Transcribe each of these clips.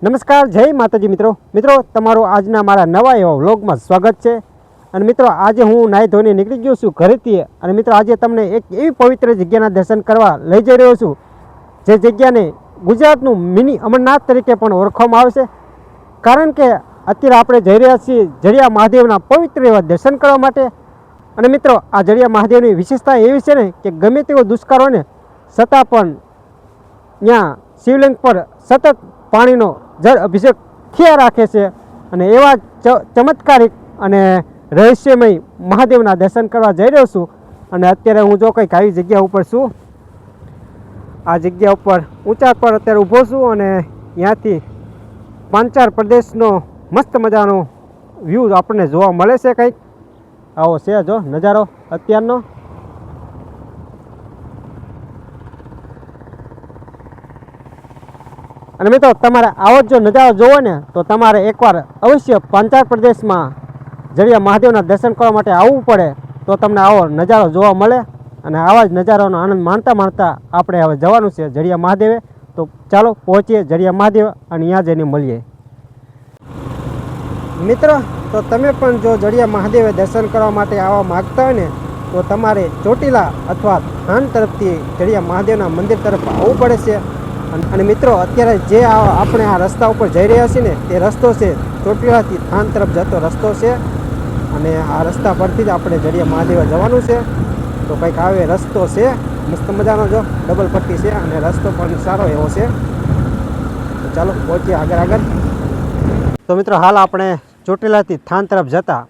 નમસ્કાર, જય માતાજી મિત્રો તમારું આજના મારા નવા એવા વ્લોગમાં સ્વાગત છે। અને મિત્રો આજે હું નાહી ધોઈને નીકળી ગયો છું ઘરેથી। અને મિત્રો આજે તમને એક એવી પવિત્ર જગ્યાના દર્શન કરવા લઈ જઈ રહ્યો છું જે જગ્યાને ગુજરાતનું મિની અમરનાથ તરીકે પણ ઓળખવામાં આવે છે। કારણ કે અત્યારે આપણે જઈ રહ્યા છીએ જડિયા મહાદેવના પવિત્ર એવા દર્શન કરવા માટે। અને મિત્રો આ જડિયા મહાદેવની વિશેષતા એવી છે ને કે ગમે તેવો દુષ્કાળ હોય ને છતાં પણ ત્યાં શિવલિંગ પર સતત પાણીનો જળ અભિષેક થયા રાખે છે। અને એવા ચમત્કારિક અને રહસ્યમય મહાદેવના દર્શન કરવા જઈ રહ્યો છું। અને અત્યારે હું જો કંઈક આવી જગ્યા ઉપર છું, આ જગ્યા ઉપર ઊંચા પર અત્યારે ઊભો છું અને ત્યાંથી પાંચાળ પ્રદેશનો મસ્ત મજાનો વ્યૂ આપણને જોવા મળે છે। કંઈક આવો છે જો નજારો અત્યારનો। અને મિત્રો તમારે આવો જો નજારો જોવો ને તો તમારે એકવાર અવશ્ય પાંચાળ પ્રદેશમાં જડિયા મહાદેવના દર્શન કરવા માટે આવવું પડે, તો તમને આવો નજારો જોવા મળે। અને આવા જ નજારાનો આનંદ માણતા આપણે હવે જવાનું છે જડિયા મહાદેવે। તો ચાલો પહોંચીએ જડિયા મહાદેવ અને ત્યાં જઈને મળીએ। મિત્રો તો તમે પણ જો જડિયા મહાદેવે દર્શન કરવા માટે આવવા માગતા હોય ને તો તમારે ચોટીલા અથવા થાન તરફથી જડિયા મહાદેવના મંદિર તરફ આવવું પડે છે। અને મિત્રો અત્યારે જે આપણે આ રસ્તા ઉપર જઈ રહ્યા છીએ ને તે રસ્તો છે ચોટીલાથી થાન તરફ જતો રસ્તો છે। અને આ રસ્તા પરથી જ આપણે જડિયા મહાદેવ જવાનું છે। તો કંઈક આવે રસ્તો છે મસ્ત મજાનો, જો ડબલ પટ્ટી છે અને રસ્તો પણ સારો એવો છે। તો ચાલો પહોંચીએ આગળ। તો મિત્રો હાલ આપણે ચોટીલાથી થાન તરફ જતા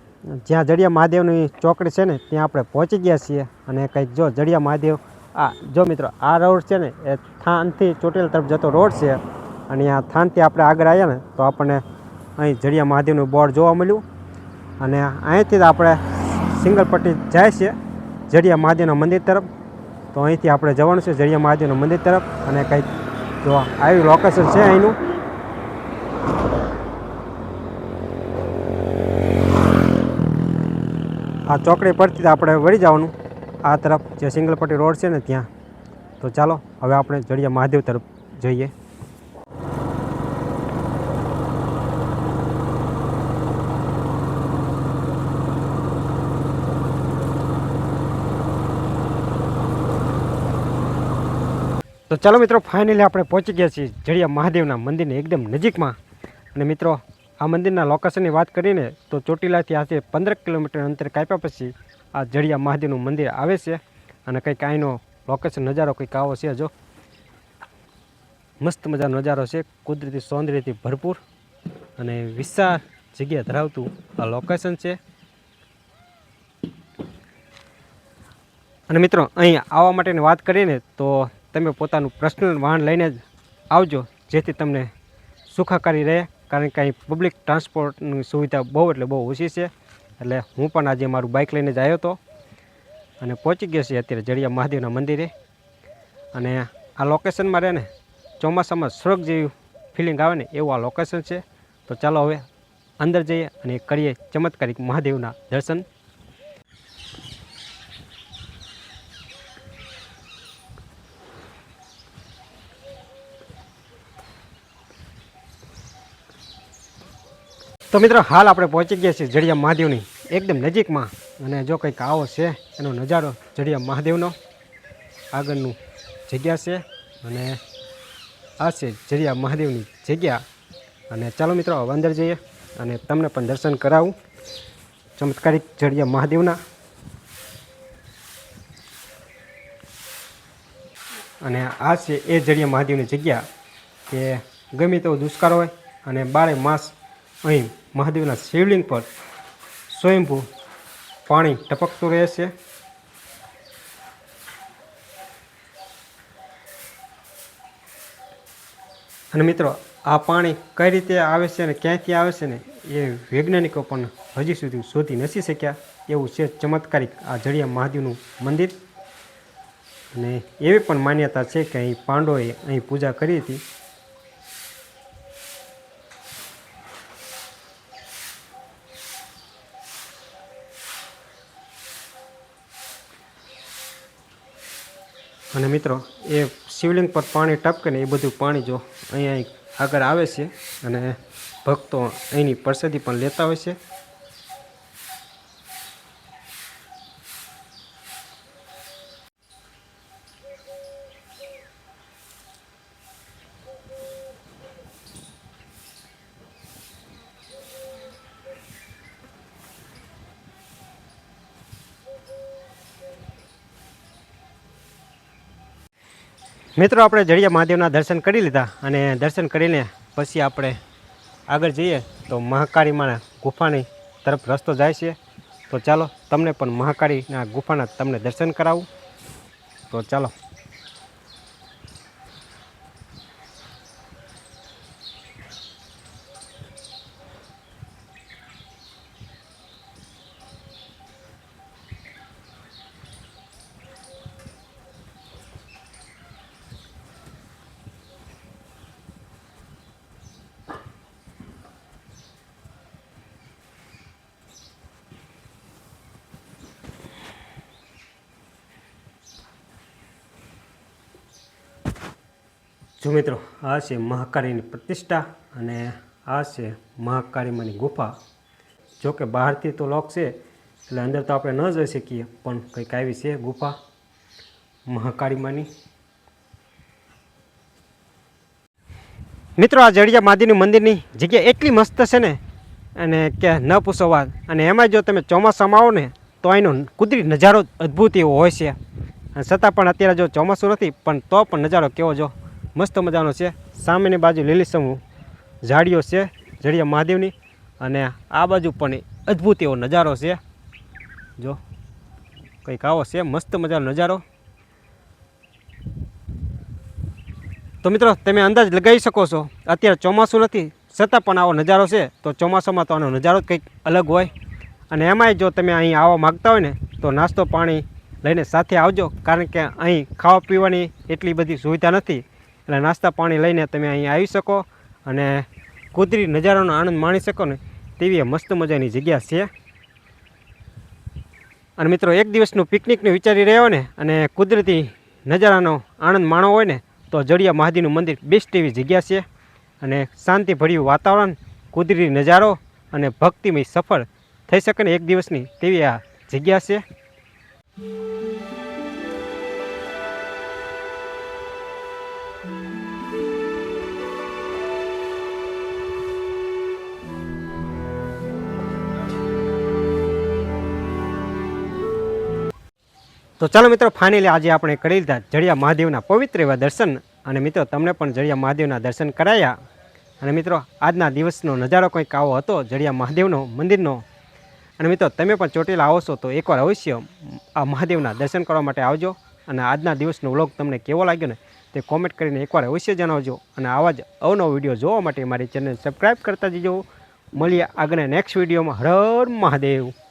જ્યાં જડિયા મહાદેવની ચોકડી છે ને ત્યાં આપણે પહોંચી ગયા છીએ। અને કંઈક જો જડિયા મહાદેવ જો મિત્રો આ રોડ છે ને એ થાનથી ચોટીલા તરફ જતો રોડ છે। અને આ થાનથી આપણે આગળ આવ્યા ને તો આપણને અહીં જડિયા મહાદેવનું બોર્ડ જોવા મળ્યું। અને અહીંથી જ આપણે સિંગલ પટ્ટી જાય છે જડિયા મહાદેવના મંદિર તરફ। તો અહીંથી આપણે જવાનું છે જડિયા મહાદેવના મંદિર તરફ। અને કંઈક જો આવી લોકેશન છે અહીંનું। આ ચોકડી પરથી આપણે વળી જવાનું આ તરફ જે સિંગલ પટ્ટી રોડ છે ને ત્યાં। તો ચાલો હવે આપણે જડિયા મહાદેવ તરફ જઈએ। તો ચાલો મિત્રો ફાઇનલી આપણે પહોંચી ગયા છીએ જડિયા મહાદેવના મંદિરની એકદમ નજીકમાં। અને મિત્રો આ મંદિરના લોકેશનની વાત કરીને તો ચોટીલાથી આજે 15 કિલોમીટર અંતર કાપ્યા પછી આ જડિયા મહાદેવનું મંદિર આવે છે। અને કંઈક અહીંનો લોકેશન નજારો કંઈક આવો છે, જો મસ્ત મજાનો નજારો છે, કુદરતી સૌંદર્યથી ભરપૂર અને વિશાળ જગ્યા ધરાવતું આ લોકેશન છે। અને મિત્રો અહીં આવવા માટેની વાત કરીને તો તમે પોતાનું પર્સનલ વાહન લઈને જ આવજો, જેથી તમને સુખાકારી રહે। કારણ કે અહીં પબ્લિક ટ્રાન્સપોર્ટની સુવિધા બહુ એટલે બહુ ઓછી છે। એટલે હું પણ આજે મારું બાઇક લઈને જ આવ્યો હતો અને પહોંચી ગયો છીએ અત્યારે જડિયા મહાદેવના મંદિરે। અને આ લોકેશનમાં રહે ને ચોમાસામાં સ્વર્ગ જેવી ફિલિંગ આવે ને એવું આ લોકેશન છે। તો ચાલો હવે અંદર જઈએ અને કરીએ ચમત્કારિક મહાદેવના દર્શન। તો મિત્રો હાલ આપણે પહોંચી ગયા છીએ જડિયા મહાદેવની એકદમ નજીકમાં। અને જો કંઈક આવો છે એનો નજારો જડિયા મહાદેવનો, આગળનું જગ્યા છે અને આ છે જડિયા મહાદેવની જગ્યા। અને ચાલો મિત્રો હવે અંદર જઈએ અને તમને પણ દર્શન કરાવું ચમત્કારિક જડિયા મહાદેવના। અને આ છે એ જડિયા મહાદેવની જગ્યા કે ગમે તેવો દુષ્કાળ હોય અને 12 માસ અહીં મહાદેવના શિવલિંગ પર સ્વયંભૂ પાણી ટપકતું રહે છે। અને મિત્રો આ પાણી કઈ રીતે આવે છે અને ક્યાંથી આવે છે ને એ વૈજ્ઞાનિકો પણ હજી સુધી શોધી નથી શક્યા। એવું છે ચમત્કારિક આ જડિયા મહાદેવનું મંદિર। અને એવી પણ માન્યતા છે કે અહીં પાંડવોએ અહીં પૂજા કરી હતી। અને મિત્રો એ શિવલિંગ પર પાણી ટપકે ને એ બધું પાણી જો અહીંયા આગળ આવે છે અને ભક્તો અહીંની પ્રસાદી પણ લેતા હોય છે. મિત્રો આપણે જડિયા મહાદેવના દર્શન કરી લીધા અને દર્શન કરીને પછી આપણે આગળ જઈએ તો મહાકાળીમાના ગુફાની તરફ રસ્તો જાય છે. તો ચાલો તમને પણ મહાકાળીના ગુફાના તમને દર્શન કરાવું. તો ચાલો. જો મિત્રો, આ છે મહાકાળીની પ્રતિષ્ઠા અને આ છે મહાકાળીમાની ગુફા. જો કે બહારથી તો લોક છે એટલે અંદર તો આપણે ન જઈ શકીએ, પણ કંઈક આવી છે ગુફા મહાકાળીમાની. મિત્રો, આ જડિયા મહાદેવની મંદિરની જગ્યા એટલી મસ્ત છે ને, અને કે ન પૂછો વાત. અને એમાં જો તમે ચોમાસામાં આવો ને તો અહીંનો કુદરતી નજારો અદ્ભુત એવો હોય છે. અને છતાં પણ અત્યારે જો ચોમાસું નથી, પણ તો પણ નજારો કેવો જો મસ્ત મજાનો છે. સામેની બાજુ લીલીછમ ઝાડીઓ છે જડિયા મહાદેવની, અને આ બાજુ પણ અદ્ભુત એવો નજારો છે. જો કંઈક આવો છે મસ્ત મજાનો નજારો. તો મિત્રો, તમે અંદાજ લગાવી શકો છો, અત્યારે ચોમાસું નથી છતાં પણ આવો નજારો છે. તો ચોમાસામાં તો આનો નજારો કંઈક અલગ હોય. અને એમાંય જો તમે અહીં આવવા માગતા હોય ને તો નાસ્તો પાણી લઈને સાથે આવજો, કારણ કે અહીં ખાવા પીવાની એટલી બધી સુવિધા નથી. એટલે નાસ્તા પાણી લઈને તમે અહીં આવી શકો અને કુદરતી નજારાનો આનંદ માણી શકો ને તેવી મસ્ત મજાની જગ્યા છે. અને મિત્રો, એક દિવસનું પિકનિકનું વિચારી રહ્યા હોય ને અને કુદરતી નજારાનો આનંદ માણવો હોય ને તો જડિયા મહાદેવનું મંદિર બેસ્ટ એવી જગ્યા છે. અને શાંતિભર્યું વાતાવરણ, કુદરતી નજારો અને ભક્તિમય સફર થઈ શકે ને એક દિવસની તેવી આ જગ્યા છે. તો ચાલો મિત્રો, ફાઇનલી આજે આપણે કરી લીધા જડિયા મહાદેવના પવિત્ર એવા દર્શન. અને મિત્રો, તમને પણ જડિયા મહાદેવના દર્શન કરાયા. અને મિત્રો, આજના દિવસનો નજારો કંઈક આવો હતો જડિયા મહાદેવનો મંદિરનો. અને મિત્રો, તમે પણ ચોટીલા આવો છો તો એકવાર અવશ્ય આ મહાદેવના દર્શન કરવા માટે આવજો. અને આજના દિવસનો વ્લોગ તમને કેવો લાગ્યો ને તે કોમેન્ટ કરીને એકવાર અવશ્ય જણાવજો. અને આવા જ અવનવો વિડીયો જોવા માટે મારી ચેનલ સબસ્ક્રાઈબ કરતા જજો. મળીએ આગળના નેક્સ્ટ વિડીયોમાં. હર હર મહાદેવ.